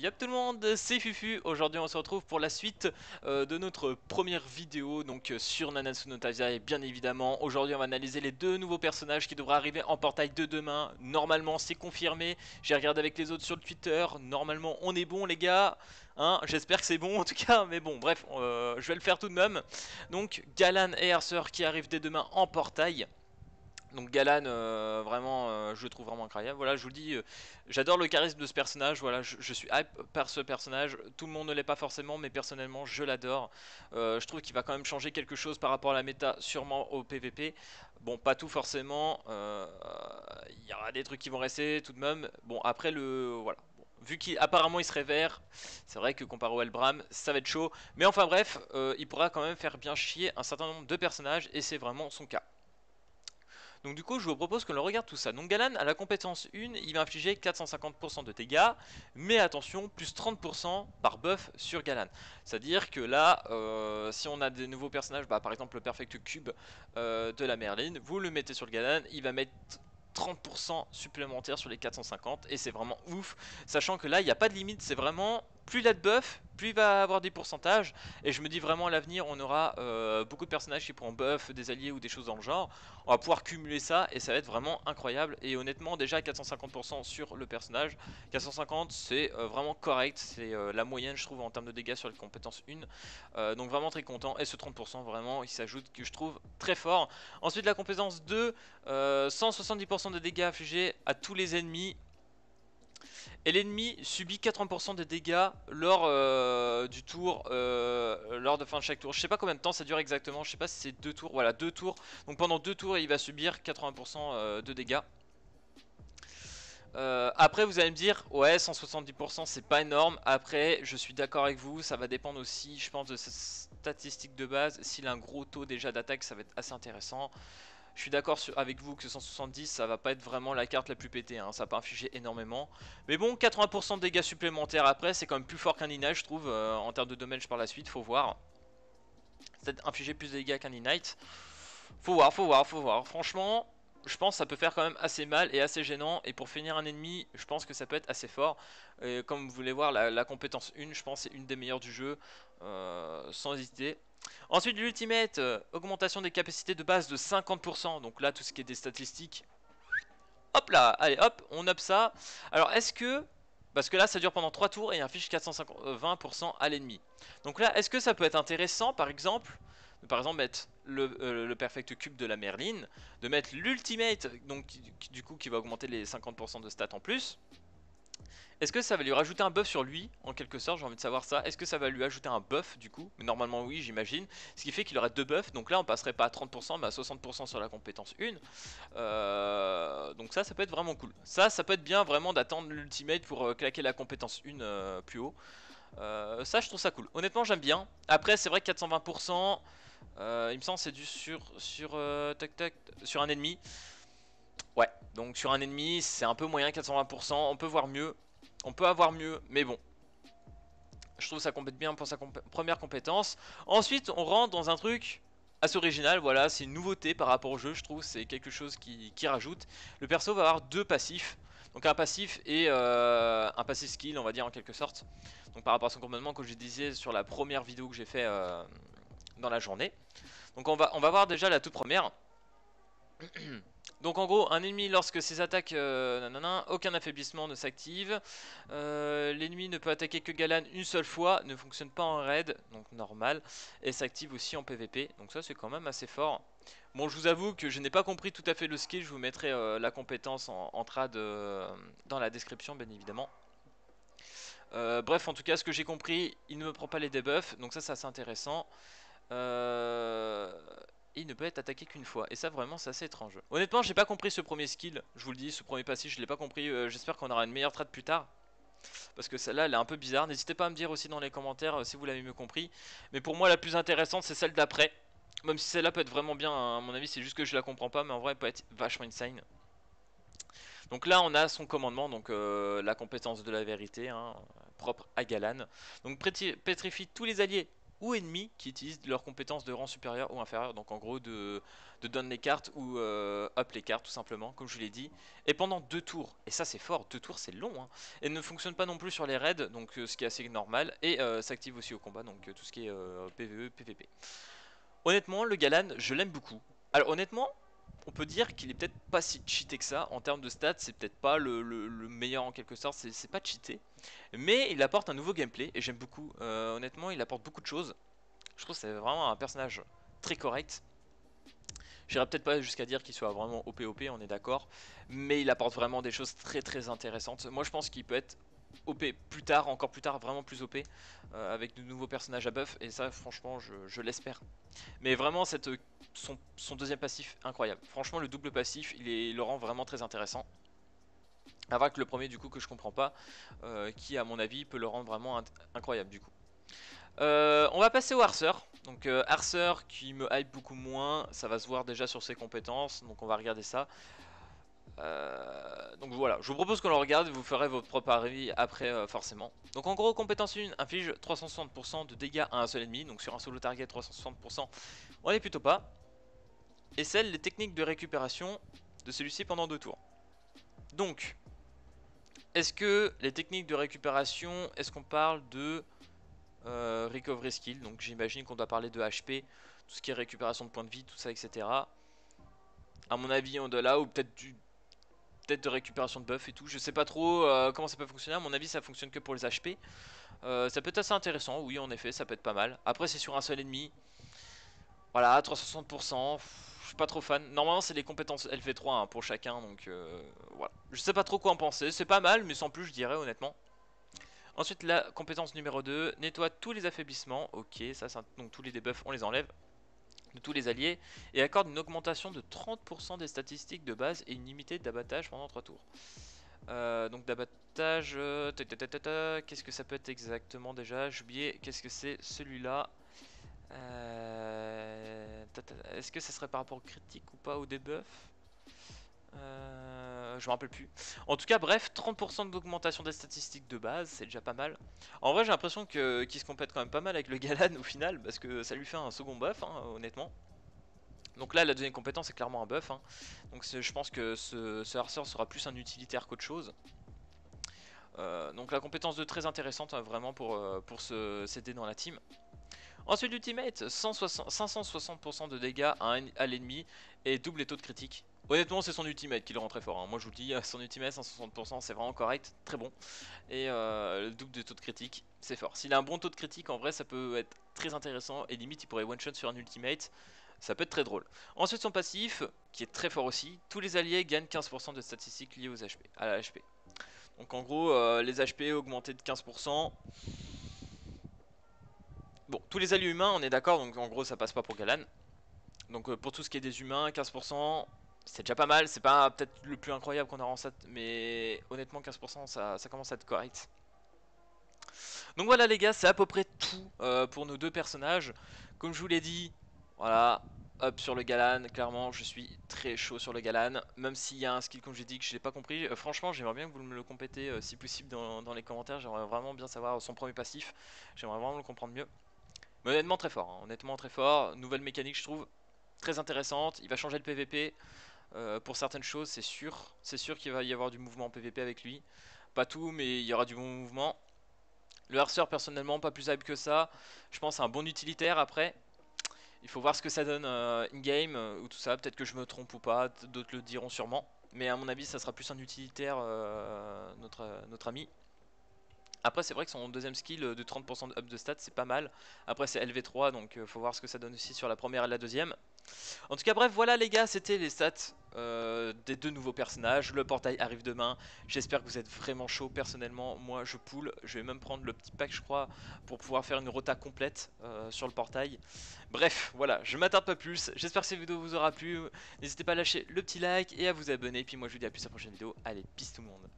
Yep tout le monde, c'est Fufu. Aujourd'hui on se retrouve pour la suite de notre première vidéo donc sur Nanatsu no Taizai. Bien évidemment, aujourd'hui on va analyser les deux nouveaux personnages qui devraient arriver en portail de demain. Normalement c'est confirmé, j'ai regardé avec les autres sur le Twitter. Normalement on est bon les gars, hein, j'espère que c'est bon en tout cas. Mais bon bref, je vais le faire tout de même. Donc Galan et Arthur qui arrivent dès demain en portail. Donc Galan, vraiment, je le trouve vraiment incroyable. Voilà, je vous le dis, j'adore le charisme de ce personnage. Voilà, je suis hype par ce personnage. Tout le monde ne l'est pas forcément, mais personnellement, je l'adore. Je trouve qu'il va quand même changer quelque chose par rapport à la méta, sûrement au PVP. Bon, pas tout forcément. Il y aura des trucs qui vont rester tout de même. Bon, après le, voilà. Bon, vu qu'apparemment il serait vert, c'est vrai que comparé au Elbram, ça va être chaud. Mais enfin bref, il pourra quand même faire bien chier un certain nombre de personnages, et c'est vraiment son cas. Donc du coup je vous propose que l'on regarde tout ça. Donc Galan à la compétence 1, il va infliger 450% de dégâts, mais attention, plus 30% par buff sur Galan. C'est-à-dire que là, si on a des nouveaux personnages, bah, par exemple le Perfect Cube de la Merlin, vous le mettez sur le Galan, il va mettre 30% supplémentaire sur les 450 et c'est vraiment ouf, sachant que là il n'y a pas de limite, c'est vraiment plus il a de buff, plus il va avoir des pourcentages, et je me dis vraiment à l'avenir on aura beaucoup de personnages qui pourront buff des alliés ou des choses dans le genre. On va pouvoir cumuler ça et ça va être vraiment incroyable. Et honnêtement déjà 450% sur le personnage, 450 c'est vraiment correct, c'est la moyenne je trouve en termes de dégâts sur les compétences 1, donc vraiment très content. Et ce 30% vraiment il s'ajoute que je trouve très fort. Ensuite la compétence 2, 170% de dégâts infligés à tous les ennemis. Et l'ennemi subit 80% de dégâts lors du tour, lors de fin de chaque tour. Je sais pas combien de temps ça dure exactement, je sais pas si c'est 2 tours, voilà 2 tours. Donc pendant 2 tours il va subir 80% de dégâts. Après vous allez me dire, ouais 170% c'est pas énorme. Après je suis d'accord avec vous, ça va dépendre aussi je pense de ses statistiques de base. S'il a un gros taux déjà d'attaque ça va être assez intéressant. Je suis d'accord avec vous que 170 ça va pas être vraiment la carte la plus pétée, hein, ça va pas infliger énormément. Mais bon 80% de dégâts supplémentaires après c'est quand même plus fort qu'un Inite je trouve, en termes de damage par la suite, faut voir. C'est infliger plus de dégâts qu'un Inite. Faut voir, faut voir, faut voir. Franchement, je pense que ça peut faire quand même assez mal et assez gênant. Et pour finir un ennemi, je pense que ça peut être assez fort. Et comme vous voulez voir, la compétence 1, je pense c'est une des meilleures du jeu, sans hésiter. Ensuite l'ultimate, augmentation des capacités de base de 50%. Donc là tout ce qui est des statistiques. Hop là, allez hop, on up ça. Alors est-ce que... Parce que là ça dure pendant 3 tours et inflige 420% à l'ennemi. Donc là est-ce que ça peut être intéressant par exemple mettre le Perfect Cube de la Merlin, de mettre l'ultimate, donc du coup qui va augmenter les 50% de stats en plus. Est-ce que ça va lui rajouter un buff sur lui, en quelque sorte, j'ai envie de savoir ça. Est-ce que ça va lui ajouter un buff du coup? Mais normalement oui j'imagine. Ce qui fait qu'il aurait deux buffs, donc là on passerait pas à 30% mais à 60% sur la compétence 1. Donc ça peut être vraiment cool. Ça peut être bien vraiment d'attendre l'ultimate pour claquer la compétence 1 plus haut. Ça je trouve ça cool. Honnêtement j'aime bien. Après c'est vrai que 420%, il me semble c'est dû sur un ennemi. Ouais, donc sur un ennemi c'est un peu moyen 420%, on peut voir mieux. On peut avoir mieux, mais bon. Je trouve que ça complète bien pour sa première compétence. Ensuite on rentre dans un truc assez original, voilà, c'est une nouveauté par rapport au jeu, je trouve, c'est quelque chose qui rajoute. Le perso va avoir deux passifs. Donc un passif et un passif skill on va dire en quelque sorte. Donc par rapport à son commandement que je disais sur la première vidéo que j'ai fait dans la journée. Donc on va voir déjà la toute première. Donc en gros, un ennemi lorsque ses attaques, nanana, aucun affaiblissement ne s'active. L'ennemi ne peut attaquer que Galan une seule fois, ne fonctionne pas en raid, donc normal, et s'active aussi en PVP. Donc ça c'est quand même assez fort. Bon, je vous avoue que je n'ai pas compris tout à fait le skill, je vous mettrai la compétence en trad dans la description bien évidemment. Bref, en tout cas, ce que j'ai compris, il ne me prend pas les debuffs, donc ça c'est assez intéressant. Il ne peut être attaqué qu'une fois. Et ça vraiment c'est assez étrange. Honnêtement j'ai pas compris ce premier skill. Je vous le dis, ce premier passif je l'ai pas compris. J'espère qu'on aura une meilleure trad plus tard. Parce que celle-là elle est un peu bizarre. N'hésitez pas à me dire aussi dans les commentaires si vous l'avez mieux compris. Mais pour moi la plus intéressante c'est celle d'après. Même si celle-là peut être vraiment bien, hein, à mon avis c'est juste que je la comprends pas. Mais en vrai elle peut être vachement insane. Donc là on a son commandement, donc la compétence de la vérité, hein, propre à Galan. Donc pétrifie tous les alliés ou ennemis qui utilisent leurs compétences de rang supérieur ou inférieur, donc en gros de down les cartes ou up les cartes tout simplement, comme je l'ai dit, et pendant 2 tours, et ça c'est fort, 2 tours c'est long, hein. Et ne fonctionne pas non plus sur les raids, donc ce qui est assez normal, et s'active aussi au combat, donc tout ce qui est PvE, PvP. Honnêtement, le Galan, je l'aime beaucoup. Alors honnêtement, on peut dire qu'il est peut-être pas si cheaté que ça. En termes de stats, c'est peut-être pas le meilleur en quelque sorte, c'est pas cheaté. Mais il apporte un nouveau gameplay et j'aime beaucoup. Honnêtement, il apporte beaucoup de choses. Je trouve que c'est vraiment un personnage très correct. J'irai peut-être pas jusqu'à dire qu'il soit vraiment OP, on est d'accord. Mais il apporte vraiment des choses très très intéressantes. Moi je pense qu'il peut être OP plus tard, encore plus tard, vraiment plus OP. Avec de nouveaux personnages à buff. Et ça franchement je l'espère. Mais vraiment son deuxième passif incroyable. Franchement le double passif il le rend vraiment très intéressant. Avec le premier du coup que je comprends pas. Qui à mon avis peut le rendre vraiment incroyable du coup. On va passer au Arcer. Donc Arcer qui me hype beaucoup moins, ça va se voir déjà sur ses compétences, donc on va regarder ça. Donc voilà, je vous propose qu'on le regarde et vous ferez votre propre avis après forcément. Donc en gros, compétence 1 inflige 360% de dégâts à un seul ennemi, donc sur un solo target 360%, on est plutôt pas. Et celle les techniques de récupération de celui-ci pendant 2 tours. Donc, est-ce que les techniques de récupération, est-ce qu'on parle de recovery skill, donc j'imagine qu'on doit parler de HP, tout ce qui est récupération de points de vie, tout ça, etc. À mon avis, on doit là, ou peut-être de récupération de buff et tout. Je sais pas trop comment ça peut fonctionner. À mon avis, ça fonctionne que pour les HP. Ça peut être assez intéressant, oui, en effet, ça peut être pas mal. Après, c'est sur un seul ennemi. Voilà, 360%. Je suis pas trop fan. Normalement, c'est les compétences LV3 hein, pour chacun, donc voilà. Je sais pas trop quoi en penser. C'est pas mal, mais sans plus, je dirais honnêtement. Ensuite, la compétence numéro 2, nettoie tous les affaiblissements. Ok, ça, donc tous les debuffs, on les enlève de tous les alliés. Et accorde une augmentation de 30% des statistiques de base et une limitée d'abattage pendant 3 tours. Donc d'abattage, qu'est-ce que ça peut être exactement déjà? J'ai oublié, qu'est-ce que c'est celui-là? Est-ce que ça serait par rapport au critique ou pas au debuff? Je me rappelle plus. En tout cas, bref, 30% d'augmentation des statistiques de base, c'est déjà pas mal. En vrai, j'ai l'impression qu'il se complète quand même pas mal avec le Galan au final, parce que ça lui fait un second buff, hein, honnêtement. Donc là, la deuxième compétence est clairement un buff. Hein. Donc je pense que ce Arcer sera plus un utilitaire qu'autre chose. Donc la compétence 2 très intéressante, hein, vraiment pour s'aider dans la team. Ensuite l'ultimate, 560% de dégâts à l'ennemi et double les taux de critique. Honnêtement c'est son ultimate qui le rend très fort, hein. Moi je vous le dis, son ultimate 160% c'est vraiment correct, très bon. Et le double de taux de critique, c'est fort. S'il a un bon taux de critique en vrai ça peut être très intéressant et limite il pourrait one shot sur un ultimate. Ça peut être très drôle. Ensuite son passif, qui est très fort aussi, tous les alliés gagnent 15% de statistiques liées aux HP, à la HP. Donc en gros les HP augmentés de 15%. Bon, tous les alliés humains, on est d'accord, donc en gros ça passe pas pour Galan. Donc pour tout ce qui est des humains, 15%, c'est déjà pas mal, c'est pas peut-être le plus incroyable qu'on a en stat, mais honnêtement 15% ça commence à être correct. Donc voilà les gars, c'est à peu près tout pour nos deux personnages. Comme je vous l'ai dit, voilà, up sur le Galan, clairement je suis très chaud sur le Galan. Même s'il y a un skill comme j'ai dit que je n'ai pas compris, franchement j'aimerais bien que vous me le complétez si possible dans les commentaires. J'aimerais vraiment bien savoir son premier passif, j'aimerais vraiment le comprendre mieux. Mais honnêtement très fort, hein. Honnêtement très fort, nouvelle mécanique je trouve très intéressante, il va changer le PVP pour certaines choses c'est sûr qu'il va y avoir du mouvement en PVP avec lui. Pas tout mais il y aura du bon mouvement. Le Arcer personnellement pas plus hype que ça, je pense c'est un bon utilitaire après. Il faut voir ce que ça donne in-game ou tout ça, peut-être que je me trompe ou pas, d'autres le diront sûrement. Mais à mon avis ça sera plus un utilitaire notre ami. Après c'est vrai que son deuxième skill de 30% de up de stats c'est pas mal. Après c'est LV3 donc faut voir ce que ça donne aussi sur la première et la deuxième. En tout cas bref voilà les gars, c'était les stats des deux nouveaux personnages. Le portail arrive demain, j'espère que vous êtes vraiment chaud. Personnellement moi je poule, je vais même prendre le petit pack je crois pour pouvoir faire une rota complète sur le portail. Bref voilà, je m'attarde pas plus, j'espère que cette vidéo vous aura plu. N'hésitez pas à lâcher le petit like et à vous abonner. Puis moi je vous dis à plus à la prochaine vidéo, allez peace tout le monde.